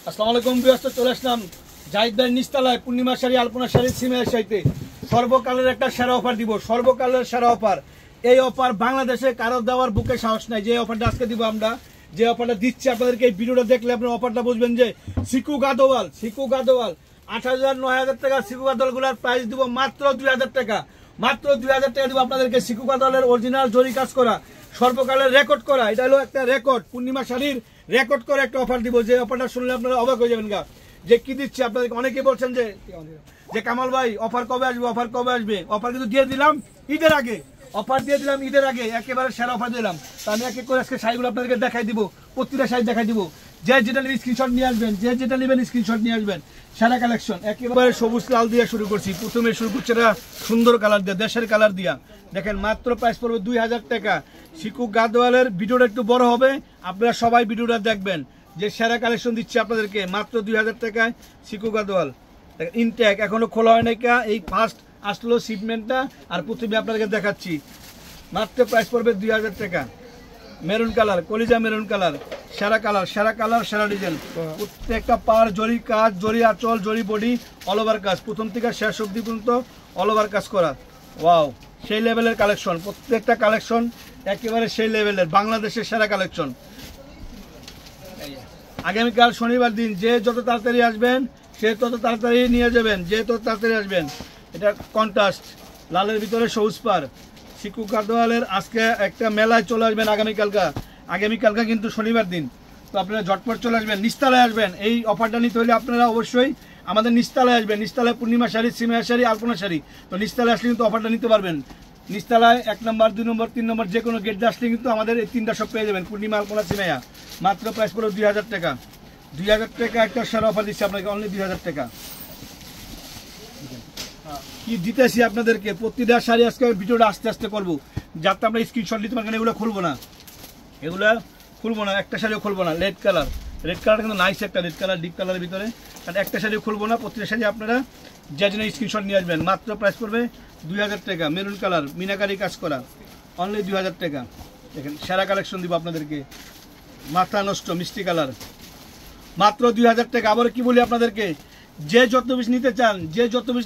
আসসালামু আলাইকুম ভিউয়ার্স, চলে আসলাম জাহিদ ভাই নিচতলায় পূর্ণিমা শাড়ি আলপনা শাড়ি সিমের সাইতে সর্বকালের একটা সেরা অফার দিব। সর্বকালের সেরা অফার, এই অফার বাংলাদেশে কারো দেওয়ার বুকে সাহস নাই। যে অফারটা আজকে দিব আমরা, যে অফারটা দিচ্ছি আপনাদেরকে, এই ভিডিওটা দেখলে আপনার অফারটা বুঝবেন যে সিকু গাদোয়াল 8,000 9,000 টাকা সিকু গাদোয়ালগুলোর প্রাইস দিব মাত্র 2,000 টাকা। মাত্র 2,000 টাকা দিব আপনাদেরকে সিকু গাদোয়ালের অরিজিনাল জরি কাজ করা, সর্বকালের রেকর্ড করা। এটা হলো একটা রেকর্ড, পূর্ণিমা শাড়ির রেকর্ড করে একটা অফার দিব। যে অফারটা শুনলে আপনারা অবাক হয়ে যাবেন গা, যে কি দিচ্ছি আপনাদেরকে। অনেকে বলছেন যে কামাল ভাই অফার কবে আসবে, অফার কবে আসবে। অফার কিন্তু দিয়ে দিলাম ঈদের আগে, অফার দিয়ে দিলাম ঈদের আগে, একেবারে সেরা অফার দিলাম। তা আমি এক এক করে আজকে শাড়িগুলো আপনাদেরকে দেখাই দিব, প্রতিটা শাড়ি দেখাই দিব। যে যেটা নেবেন স্ক্রিনশট নিয়ে আসবেন, যে যেটা নেবেন স্ক্রিনশট নিয়ে আসবেন। সারা কালেকশন একেবারে সবুজ লাল দিয়ে শুরু করছি। প্রথমে শুরু করছে এটা সুন্দর কালার দিয়ে, দেশের কালার দিয়া। দেখেন মাত্র প্রাইস পড়বে 2,000 টাকা। সিকু গাদোয়ালের ভিডিওটা একটু বড় হবে, আপনারা সবাই ভিডিওটা দেখবেন। যে সেরা কালেকশন দিচ্ছি আপনাদেরকে মাত্র 2,000 টাকায় সিকু গাদোয়াল ইনটেক। এখনো খোলা হয় নাই, এই ফার্স্ট আসলো শিপমেন্টটা। আর প্রথমে আপনাদেরকে দেখাচ্ছি, মাত্র প্রাইস পড়বে 2,000 টাকা। মেরুন কালার, কলিজা মেরুন কালার, সেরা কালার, সেরা কালার, সেরা ডিজাইন। প্রত্যেকটা পার জরি কাজ, জরি আঁচল, জরি বডি, অল ওভার কাজ, প্রথম থেকে শেষ অবধি পর্যন্ত অল ওভার কাজ করা। ওয়াও, সেই লেভেলের কালেকশন, প্রত্যেকটা কালেকশন একেবারে সেই লেভেলের, বাংলাদেশের সেরা কালেকশন। আগামীকাল শনিবার দিন যে যত তাড়াতাড়ি আসবেন সে তত তাড়াতাড়ি নিয়ে যাবেন, যে তত তাড়াতাড়ি আসবেন। এটা কন্ট্রাস্ট লালের ভিতরে সবুজ পার, সিকু গাদোয়ালের আজকে একটা মেলায় চলে আসবেন আগামীকালকা কিন্তু শনিবার দিন। তো আপনারা ঝটপট চলে আসবেন, নিচতলায় আসবেন। এই অফারটা নিতে হলে আপনারা অবশ্যই আমাদের নিচতলায় আসবেন। নিচতলায় পূর্ণিমা শাড়ি, সিমের শাড়ি, আলপনা শাড়ি। তো নিচতলায় আসলে কিন্তু অফারটা নিতে পারবেন। নিচতলায় 1 নম্বর 2 নম্বর 3 নম্বর যে কোনো গেট দিয়ে আসলে কিন্তু আমাদের এই 3টা সব পেয়ে যাবেন। পূর্ণিমা, আলপনা, সিমেয়া। মাত্র প্রাইস পড়ো 2,000 টাকা। 2,000 টাকা একটা সেরা অফার দিচ্ছি আপনাকে, অনলি 2,000 টাকা। কি দিতেছি আপনাদেরকে, প্রতিটা শাড়ি আজকে ভিডিওটা আস্তে আস্তে করবো, যাতে আমরা স্ক্রিনশট নিতে পারেন। এগুলো খুলবো না, একটা শাড়িও খুলবো না। রেড কালার কিন্তু নাইস, একটা রেড কালার ডিপ কালারের ভিতরে। কারণ একটা শাড়িও খুলবো না, প্রতিটা শাড়ি আপনারা যে জন্য স্ক্রিনশট নিয়ে আসবেন। মাত্র প্রাইস পড়বে 2,000 টাকা। মেরুন কালার, মিনাকারি কাজ করা, অনলি 2,000 টাকা। দেখেন সেরা কালেকশন দিব আপনাদেরকে, মাথা নষ্ট মিষ্টি কালার, মাত্র 2,000 টাকা। আবার কি বলি আপনাদেরকে, যে যত বেশি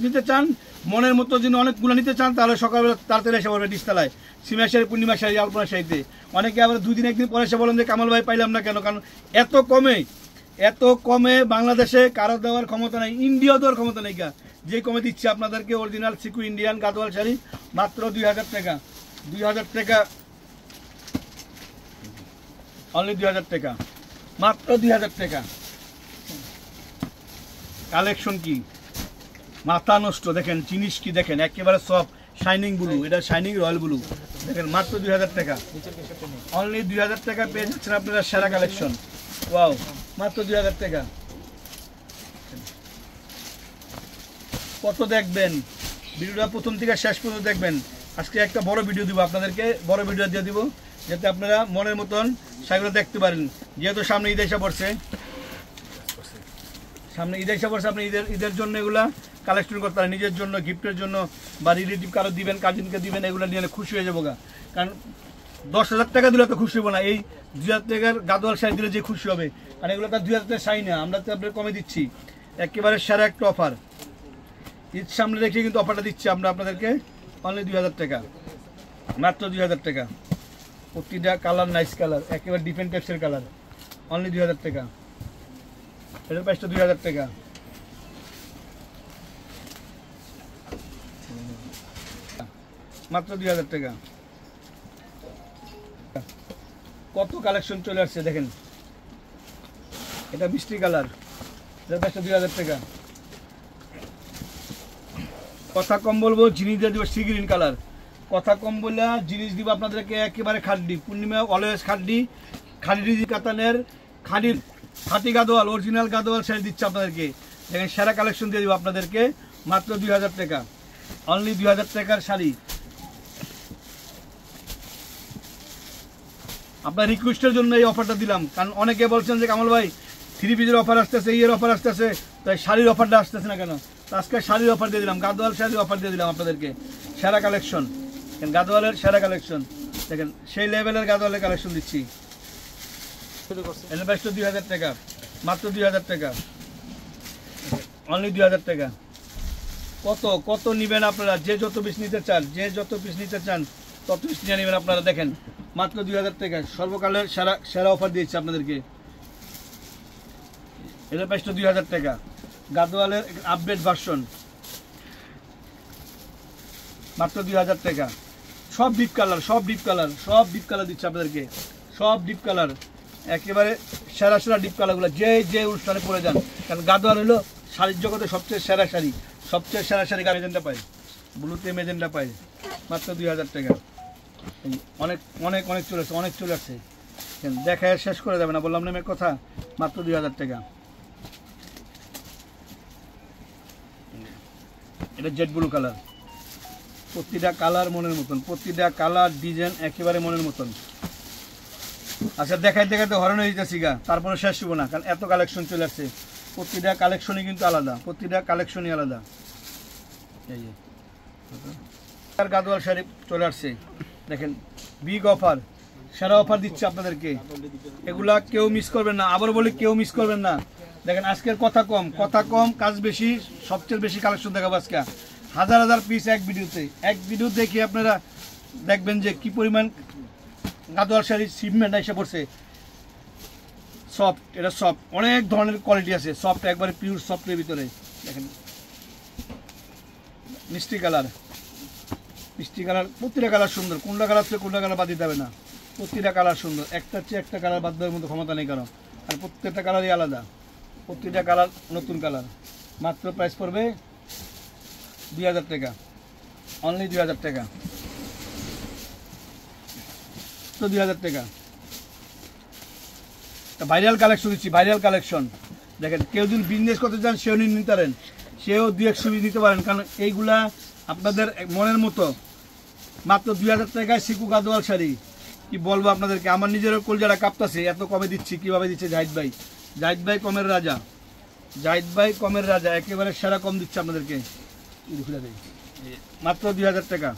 নিতে চান, মনের মতো যদি অনেকগুলো নিতে চান, তাহলে সকালবেলা তাড়াতাড়ি এসে পড়বে নিচতলায় সিমের শাড়ি, পূর্ণিমা শাড়ি, আলপনা শাড়িতে। অনেকে আবার 2 দিন 1 দিন পরে এসে বলেন যে কামাল ভাই পাইলাম না কেন। কারণ এত কমে বাংলাদেশে কারো দেওয়ার ক্ষমতা নাই, ইন্ডিয়া দেওয়ার ক্ষমতা নেই। যে কমে দিচ্ছে আপনাদেরকে অরিজিনাল সিকু ইন্ডিয়ান গাদোয়াল শাড়ি মাত্র 2,000 টাকা। 2,000 টাকা, অনলি 2,000 টাকা, মাত্র 2,000 টাকা। কালেকশন কি মাথা নষ্ট, দেখেন জিনিস কি, দেখেন একেবারে সফট শাইনিং ব্লু, এটা শাইনিং রয়্যাল ব্লু। দেখেন মাত্র 2,000 টাকা, অনলি 2,000 টাকা পেয়ে যাচ্ছেন আপনারা সেরা কালেকশন। ওয়াও, মাত্র 2,000 টাকা। কত দেখবেন ভিডিওটা, প্রথম থেকে শেষ পর্যন্ত দেখবেন। আজকে একটা বড় ভিডিও দিব আপনাদেরকে, বড় ভিডিও দিয়ে দিব, যাতে আপনারা মনের মতন শাড়িগুলো দেখতে পারেন। যেহেতু সামনে ঈদ এসে পড়ছে, আপনি ঈদের জন্য এগুলা কালেকশন করতে পারেন, নিজের জন্য, গিফটের জন্য, বা রিলেটিভ কারো দিবেন, কাজিনকে দিবেন। এগুলো নিয়ে খুশি হয়ে যাবো। কারণ 10,000 টাকা দিলে তো খুশি হবো না, এই 2,000 টাকার গাদোয়াল শাড়ি দিলে যে খুশি হবে। কারণ এগুলো তো 2,000 টাকা শাড়ি না, আমরা তো আপনাদের কমে দিচ্ছি। একেবারে সেরা একটা অফার, ঈদ সামনে রেখে কিন্তু অফারটা দিচ্ছি আমরা আপনাদেরকে, অনলি 2,000 টাকা, মাত্র 2,000 টাকা। প্রতিটা কালার নাইস কালার, একেবারে ডিফারেন্ট টাইপসের কালার, অনলি 2,000 টাকা। এটার প্রাইসটা 2,000 টাকা, মাত্র 2,000 টাকা। কত কালেকশন চলে আসছে দেখেন, এটা মিষ্টি কালার, এটার প্রাইসটা 2,000 টাকা। কথা কম বলবো, জিনিস দিয়ে দিব সি গ্রিন কালার। কথা কম বললে জিনিস দিব আপনাদেরকে একেবারে খাড্ডি, পূর্ণিমা অলওয়েজ খাড্ডি কাতানের খাঁটি গাদোয়াল, অরিজিনাল গাদোয়াল শাড়ি দিচ্ছে আপনাদেরকে। দেখেন সেরা কালেকশন দিয়ে দিব আপনাদেরকে, মাত্র 2,000 টাকা, অনলি 2,000 টাকার শাড়ি। আপনার রিকোয়েস্টের জন্য এই অফারটা দিলাম। কারণ অনেকে বলছেন যে কামাল ভাই 3 পিসের অফার আসতেছে, ইয়ের অফার আসতেছে, তাই শাড়ির অফারটা আসতেছে না কেন। আজকে শাড়ির অফার দিয়ে দিলাম, গাদোয়াল শাড়ির অফার দিয়ে দিলাম আপনাদেরকে। সেরা কালেকশন, গাদোয়ালের সেরা কালেকশন। দেখেন সেই লেভেলের গাদোয়ালের কালেকশন দিচ্ছি। 2,000 টাকা। মাত্র 2000 টাকা, অনলি 2000 টাকা। কত কত নিবেন আপনারা, যে যত পিস নিতে চান, যে যত পিস নিতে চান তত পিস নিয়ে নেবেন আপনারা। দেখেন মাত্র 2000 টাকা, সর্বকালের সেরা সেরা অফার দিয়েছি আপনাদেরকে। এটা প্রাইসটা 2000 টাকা, গাদোয়ালের আপডেট ভার্সন, মাত্র 2000 টাকা। সব ডিপ কালার, সব ডিপ কালার, সব ডিপ কালার দিচ্ছে আপনাদেরকে, সব ডিপ কালার, একেবারে সেরা সেরা ডিপ কালারগুলো যে যে অনুষ্ঠানে পরে যান। কারণ গাদোয়াল হলো শাড়ির জগতে সবচেয়ে সেরা শাড়ি, সবচেয়ে সেরা শাড়ি মেজেন্টা পাই, ব্লুতে মেজেন্টা পাই, মাত্র 2000 টাকা। অনেক অনেক অনেক চলে আসছে, অনেক চলে আসছে, দেখায় শেষ করে যাবে না, বললাম না মেয়ের কথা। মাত্র 2000 টাকা। এটা জেড ব্লু কালার, প্রতিটা কালার মনের মতন, প্রতিটা কালার ডিজাইন একেবারে মনের মতন। আচ্ছা দেখাই দেখাতে হরণ হয়ে যেতেছি গা, তারপরে শেষ হবো না, কারণ এত কালেকশন চলে আসছে। প্রতিটা কালেকশনই কিন্তু আলাদা, প্রতিটা কালেকশনই আলাদা। এই যে গাদোয়াল শাড়ি চলে আসছে, দেখেন বিগ অফার, সেরা অফার দিচ্ছে আপনাদেরকে। এগুলা কেউ মিস করবেন না, আবার বলি কেউ মিস করবেন না। দেখেন আজকের কথা কম, কথা কম কাজ বেশি, সবচেয়ে বেশি কালেকশন দেখাবো আজকে। হাজার হাজার পিস এক ভিডিওতে, এক ভিডিও দেখে আপনারা দেখবেন যে কি পরিমাণ গাদোয়াল শাড়ির সিপমেন্ট এসে পড়ছে। সফট, এটা সফট, অনেক ধরনের কোয়ালিটি আছে, সফট একবারে পিওর সফটের ভিতরে। দেখেন মিষ্টি কালার, মিষ্টি কালার, প্রতিটা কালার সুন্দর, কোনটা কালার থেকে কোনটা কালার বাদ দিতে হবে না, প্রতিটা কালার সুন্দর, একটার চেয়ে একটা কালার বাদ দেওয়ার মতো ক্ষমতা নেই কারো। আর প্রত্যেকটা কালারই আলাদা, প্রতিটা কালার নতুন কালার। মাত্র প্রাইস পড়বে 2000 টাকা, অনলি 2000 টাকা, তো 2000 টাকা। ভাইরাল কালেকশন দিচ্ছি, ভাইরাল কালেকশন। দেখেন কেউ যদি বিজনেস করতে চান সেও নিতে পারেন, সেও 2-1 সুবিধা নিতে পারেন, কারণ এইগুলা আপনাদের মনের মতো। মাত্র 2000 টাকায় সিকু গাদোয়াল শাড়ি, কি বলবো আপনাদেরকে, আমার নিজেরও কলজাটা কাঁপতাছে, এত কমে দিচ্ছি। কিভাবে দিচ্ছে জাহিদ ভাই, জাহিদ ভাই কমের রাজা, জাহিদ ভাই কমের রাজা, একেবারে সেরা কম দিচ্ছে আপনাদেরকে। মাত্র 2000 টাকা।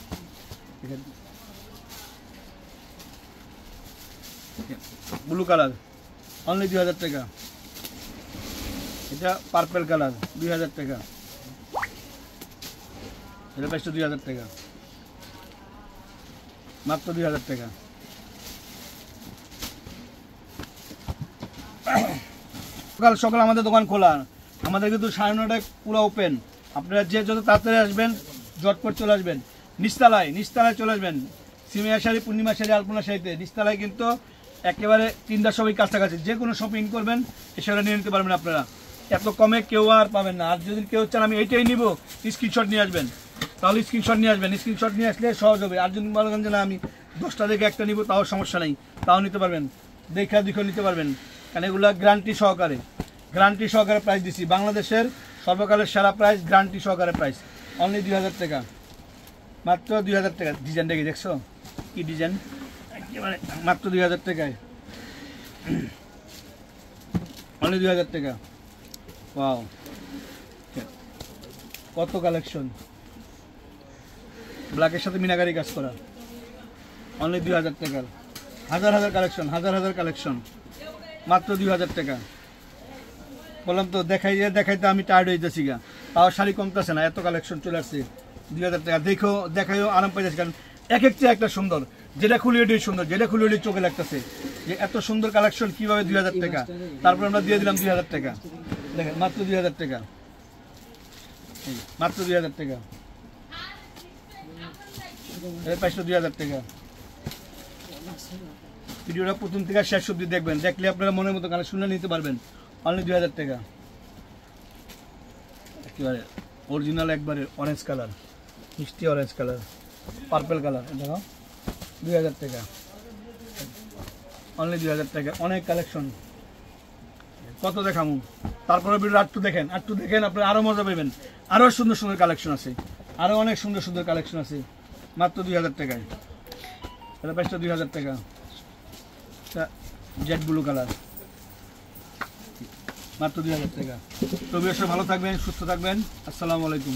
ব্লু কালার, অনলি 2000 টাকা। এটা পার্পল কালার, 2000 টাকা। এটা প্রাইসটা 2000 টাকা, মাত্র 2000 টাকা। সকাল সকাল আমাদের দোকান খোলা, আমাদের কিন্তু 9:30টায় পুরো ওপেন। আপনারা যে যত তাড়াতাড়ি আসবেন, ঝটপট চলে আসবেন। নিচতলায়, নিচতলায় চলে আসবেন, সিমিয়া শাড়ি, পূর্ণিমা শাড়ি, আলপনা শাড়িতে নিচতলায় কিন্তু একেবারে 3টা সবই কাছাকাছি। যে কোনো শপিং করবেন এসে নিয়ে নিতে পারবেন আপনারা, এত কমে কেউ আর পাবেন না। আর যদি কেউ চান আমি এইটাই নিব, স্ক্রিনশট নিয়ে আসবেন, তাহলে স্ক্রিনশট নিয়ে আসবেন, স্ক্রিনশট নিয়ে আসলে সহজ হবে। আর যদি বলেন যে না আমি 10টা দেখে একটা নিব, তাও সমস্যা নেই, তাও নিতে পারবেন, দেখা দেখে নিতে পারবেন। কারণ এগুলো গ্যারান্টি সহকারে, গ্যারান্টি সহকারে প্রাইস দিচ্ছি। বাংলাদেশের সর্বকালের সেরা প্রাইস, গ্যারান্টি সহকারে প্রাইস, অনলি 2000 টাকা, মাত্র 2000 টাকা। ডিজাইন দেখি, দেখছো কি ডিজাইন, একেবারে মাত্র 2000 টাকায়, অনলি 2000 টাকা। ওয়াও, কত কালেকশন, ব্ল্যাকের সাথে মিনাকারি কাজ করা, অনলি 2000 টাকার। হাজার হাজার কালেকশন, হাজার হাজার কালেকশন, মাত্র 2000 টাকা। বললাম তো দেখাইতে আমি টায়ার্ড হয়ে যাচ্ছি গা, তাও শাড়ি কমতেছে না, এত কালেকশন চলে আসছে। 2000 টাকা দেখাইও আরাম পাই যাচ্ছে, কারণ এক একটা একটা সুন্দর, যেটা খুলে এটাই সুন্দর, যেটা খুলে এটাই চোখে লাগতেছে যে এত সুন্দর কালেকশন কিভাবে 2000 টাকা। তারপর আমরা দিয়ে দিলাম 2000 টাকা। দেখেন মাত্র 2000 টাকা, মাত্র 2000 টাকা। এর প্রাইসটা 2000 টাকা। ভিডিওটা প্রথম থেকে শেষ অবধি দেখবেন, দেখলে আপনারা মনের মতো কালেকশন নিতে পারবেন, অনলি 2000 টাকা। একেবারে অরিজিনাল, একবারে অরেঞ্জ কালার, মিষ্টি অরেঞ্জ কালার, পার্পল কালার, দেখো 2000 টাকা, অনলি 2000 টাকা। অনেক কালেকশন, কত দেখামু, তারপরে ভিডিও আটটু দেখেন, আটটু দেখেন আপনারা আরও মজা পাবেন। আরও সুন্দর সুন্দর কালেকশন আছে, আরও অনেক সুন্দর সুন্দর কালেকশন আছে, মাত্র 2000 টাকায়। এটা প্রাইসটা 2000 টাকা। জেড ব্লু কালার, মাত্র 2000 টাকা। তো বেশ ভালো থাকবেন, সুস্থ থাকবেন, আসসালামু আলাইকুম।